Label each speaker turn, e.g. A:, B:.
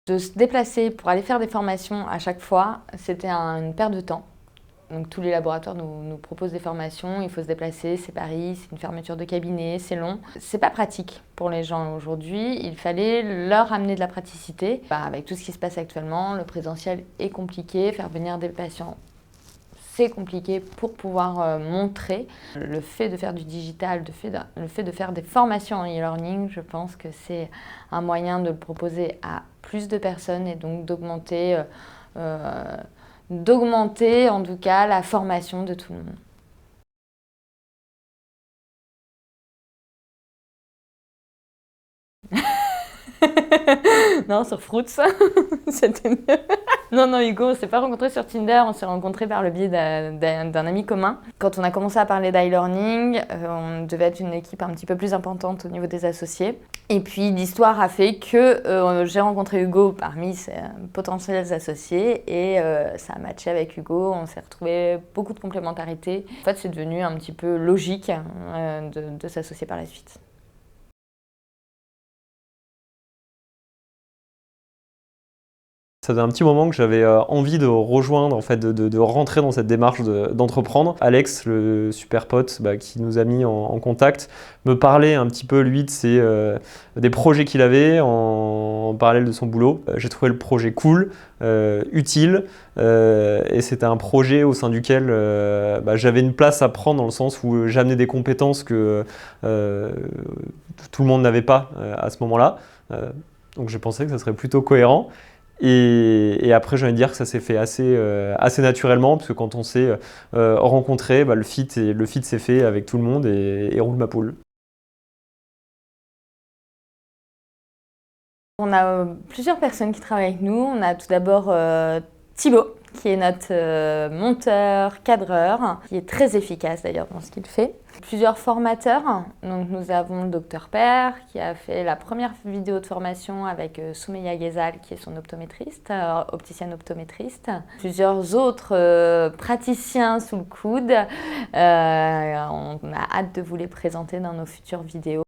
A: De se déplacer pour aller faire des formations à chaque fois, c'était une perte de temps. Donc tous les laboratoires nous proposent des formations, il faut se déplacer, c'est Paris, c'est une fermeture de cabinet, c'est long. C'est pas pratique pour les gens aujourd'hui, il fallait leur amener de la praticité. Avec tout ce qui se passe actuellement, le présentiel est compliqué, faire venir des patients, c'est compliqué pour pouvoir montrer. Le fait de faire du digital, le fait de faire des formations en e-learning, je pense que c'est un moyen de le proposer à plus de personnes et donc d'augmenter en tout cas la formation de tout le monde. Non, sur Fruits, c'était mieux. Non, Hugo, on s'est pas rencontrés sur Tinder, on s'est rencontrés par le biais d'un ami commun. Quand on a commencé à parler d'e-learning, on devait être une équipe un petit peu plus importante au niveau des associés. Et puis l'histoire a fait que j'ai rencontré Hugo parmi ses potentiels associés et ça a matché avec Hugo, on s'est retrouvés beaucoup de complémentarité. En fait, c'est devenu un petit peu logique de s'associer par la suite.
B: Ça faisait un petit moment que j'avais envie de rejoindre, en fait, de rentrer dans cette démarche d'entreprendre. Alex, le super pote qui nous a mis en contact, me parlait un petit peu, lui, des projets qu'il avait en parallèle de son boulot. J'ai trouvé le projet cool, utile, et c'était un projet au sein duquel j'avais une place à prendre dans le sens où j'amenais des compétences que tout le monde n'avait pas à ce moment-là. Donc j'ai pensé que ça serait plutôt cohérent. Et après, j'ai envie de dire que ça s'est fait assez naturellement, parce que quand on s'est rencontrés, le fit s'est fait avec tout le monde et roule ma poule.
A: On a plusieurs personnes qui travaillent avec nous. On a tout d'abord Thibaut, qui est notre monteur, cadreur, qui est très efficace d'ailleurs dans ce qu'il fait. Plusieurs formateurs, donc nous avons le Dr Père qui a fait la première vidéo de formation avec Soumeya Ghezal qui est son optométriste, opticienne optométriste. Plusieurs autres praticiens sous le coude, on a hâte de vous les présenter dans nos futures vidéos.